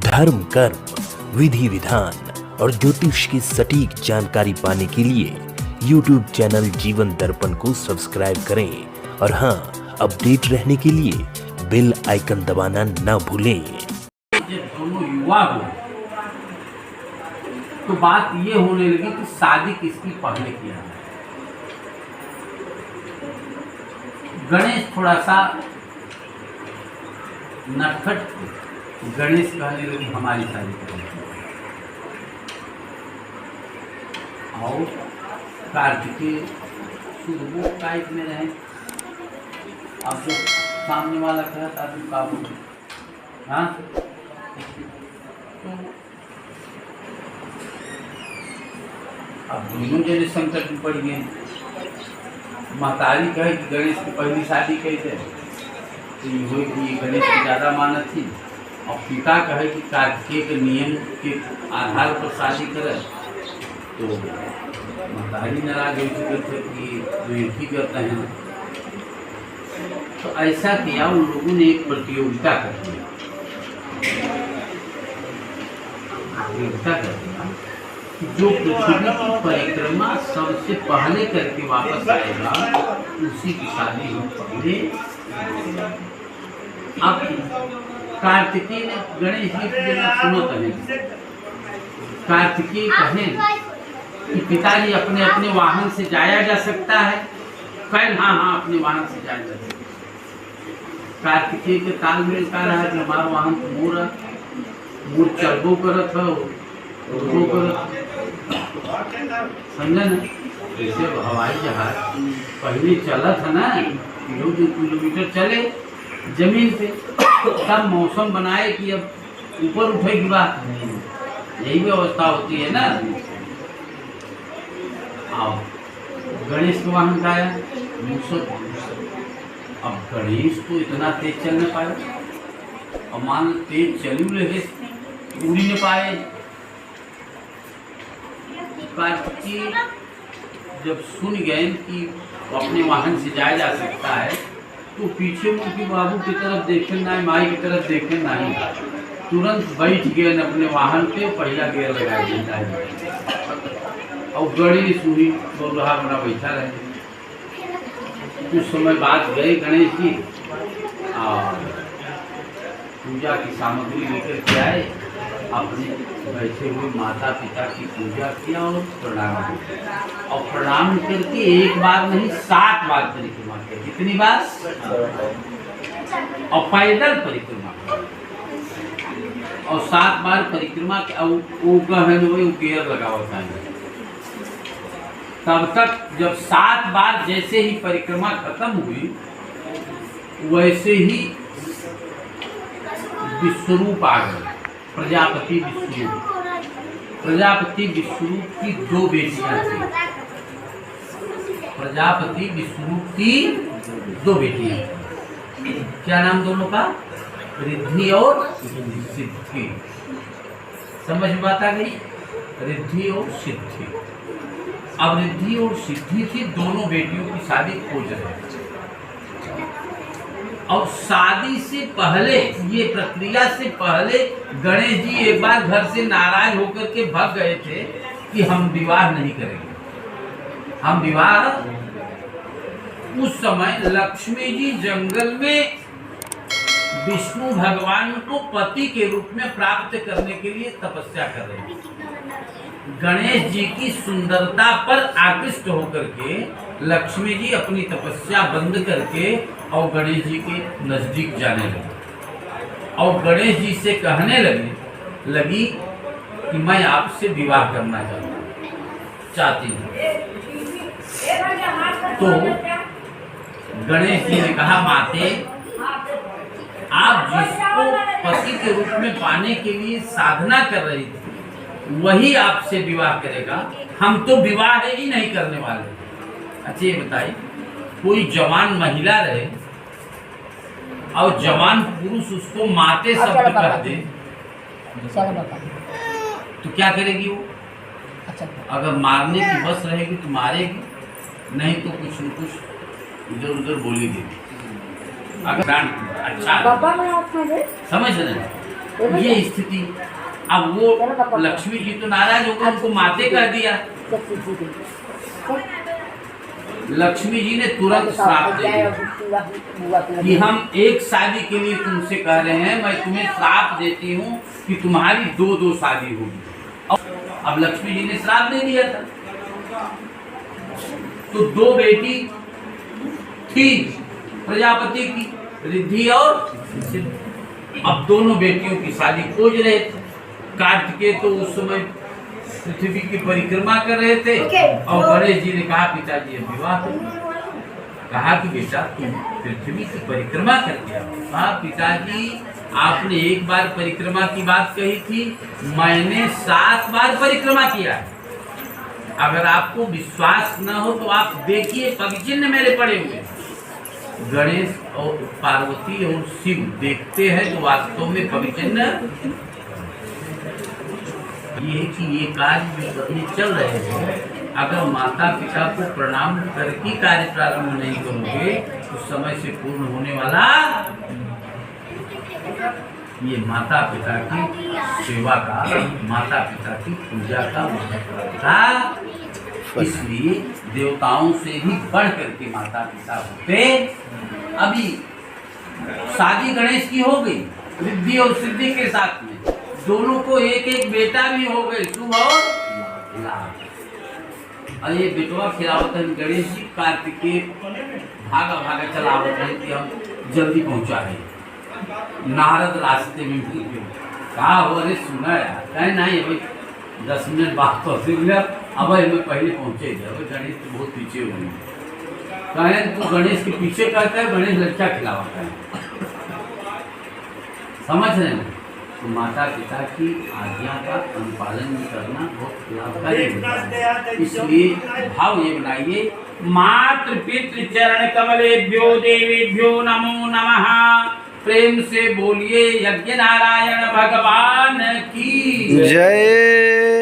धर्म, कर्म, विधि विधान और ज्योतिष की सटीक जानकारी पाने के लिए YouTube चैनल जीवन दर्पण को सब्सक्राइब करें और हाँ, अपडेट रहने के लिए बेल आइकन दबाना ना भूलें। जब दोनों युवा हो तो बात ये होने लगी कि शादी किसकी पहले किया है। गणेश थोड़ा सा नटखट थे। गणेश कहने लगे हमारी शादी करें और कार्तिकेय शुद्ध टाइप में रहे। अब जब सामने वाला कहता तो काबू हाँ तो अब दोनों जने संकट में पड़ गए। महतारी कहे कि गणेश की पहली शादी कैसे तो ये हुई कि गणेश की ज़्यादा मानत थी और पिता कहे कि कार्तिकेय के नियम के आधार पर शादी करे तो महतारी नाराज हो चुके थे कि जो एक ही करते हैं। तो ऐसा किया उन लोगों ने एक प्रतियोगिता कर दिया कि जो पृथ्वी की परिक्रमा सबसे पहले करके वापस आएगा उसी की शादी हम पहले। अब कार्तिकेय ने गणेश जी की सुनो कहे कार्तिकेय कहें कि पिताजी अपने अपने वाहन से जाया जा सकता है। कल हाँ हाँ अपने वाहन से जाया जा सकता है। कार्तिकेय के तालमेल का रहा कि हमारा वाहन तो मोर चलबो करत हो समझा ना। जैसे हवाई जहाज पहले चला था ना 2 किलोमीटर चले जमीन पे तब मौसम बनाए कि अब ऊपर उठेगी बात यही व्यवस्था होती है ना। आओ गणेश के वाहन का आया मूसक। अब गणेश तो इतना तेज चल न पाए और मान तेज चली रहे उड़ नहीं पाए। कार्तिकेय जब सुन गए कि अपने वाहन से जाया जा सकता है तो पीछे मुड़ के बाबू की तरफ देखे ना माई की तरफ देखे ना तुरंत बैठ गए अपने वाहन पे पहला गियर लगा दिया और गणेश हुई बौरहा बना बैठा रहे। कुछ समय बाद गए गणेश जी और पूजा की सामग्री लेकर के आए। अपने बैठे हुए माता पिता की पूजा किया और प्रणाम किया और प्रणाम करके एक बार नहीं 7 बार परिक्रमा किया। कितनी बार? और पैदल परिक्रमा और 7 बार परिक्रमा गियर लगा होता है। तब तक जब 7 बार जैसे ही परिक्रमा खत्म हुई वैसे ही विश्वरूप आ गए। प्रजापति विश्वरूप की 2 बेटियां थी। प्रजापति विश्वरूप की 2 बेटियां। क्या नाम दोनों का? रिद्धि और सिद्धि। समझ में बात आ गई? रिद्धि और सिद्धि। अब रिद्धि और सिद्धि थी दोनों बेटियों की शादी हो जाए और शादी से पहले ये प्रक्रिया से पहले गणेश जी एक बार घर से नाराज होकर के भाग गए थे कि हम विवाह नहीं करेंगे। हम विवाह उस समय लक्ष्मी जी जंगल में विष्णु भगवान को पति के रूप में प्राप्त करने के लिए तपस्या कर रहे हैं। गणेश जी की सुंदरता पर आकृष्ट होकर के लक्ष्मी जी अपनी तपस्या बंद करके और गणेश जी के नजदीक जाने लगी और गणेश जी से कहने लगी कि मैं आपसे विवाह करना चाहती हूँ। तो गणेश जी ने कहा माते आप जिसको पति के रूप में पाने के लिए साधना कर रही थी वही आपसे विवाह करेगा। हम तो विवाह ही नहीं करने वाले। अच्छा ये बताइए कोई जवान महिला रहे और जवान पुरुष उसको माते शब्द कह दे तो क्या करेगी वो? अगर मारने की बस रहेगी तो मारेगी, नहीं तो कुछ न कुछ इधर उधर बोलेगी। अगर अच्छा समझ रहे ये स्थिति। अब वो लक्ष्मी जी तो नाराज हो गए, उनको माते कह दिया। लक्ष्मी जी ने तुरंत श्राप दे दिया कि हम एक शादी के लिए तुमसे कह रहे हैं, मैं तुम्हें श्राप देती हूँ कि तुम्हारी दो शादी होगी। अब लक्ष्मी जी ने श्राप दे दिया था, तो 2 बेटी थी प्रजापति की, रिद्धि और सिद्धि। अब दोनों बेटियों की शादी खोज रहे थे। कार्तिकेय तो उस समय पृथ्वी की परिक्रमा कर रहे थे, और गणेश जी ने कहा पिताजी अब विवाह करो। कहा कि बेटा तुम पृथ्वी की परिक्रमा करके आओ। कहा पिताजी आपने एक बार परिक्रमा की बात कही थी, मैंने 7 बार परिक्रमा किया। अगर आपको विश्वास न हो तो आप देखिए, पगचिन्ह मेरे पड़े हुए। गणेश और पार्वती और शिव देखते हैं तो वास्तव में पगचिन्ह ये कि ये कार्य जो चल रहे हैं, अगर माता पिता को प्रणाम करके कार्य प्रारंभ नहीं करोगे तो समय से पूर्ण होने वाला। ये माता पिता की सेवा का, माता पिता की पूजा का महत्व था। इसलिए देवताओं से भी बढ़ करके माता पिता होते। अभी शादी गणेश की हो गई रिद्धि और सिद्धि के साथ में, दोनों को एक बेटा भी हो गए, शुभ और लाभ। और ये बेटवा खिलावत है गणेश जी। कार्तिकेय भागा चलावत है कि हम जल्दी पहुंचा रहे। नारद रास्ते में मिल गए। कहा हो अरे सुना यार, कहे नहीं भाई 10 मिनट बाद पहुँचे, अब हमें पहले पहुँचे थे। अब गणेश तो बहुत पीछे हो गए। कहे तू गणेश के पीछे कहता है, गणेश लड़का खिलावता है। समझ रहे हैं? तो माता पिता की आज्ञा का अनुपालन करना बहुत लाभकारी होता है। इसलिए भाव ये बनाइए, मातृ पितृ चरण कमलेभ्यो देवेभ्यो नमो नमः। प्रेम से बोलिए यज्ञ नारायण भगवान की जय।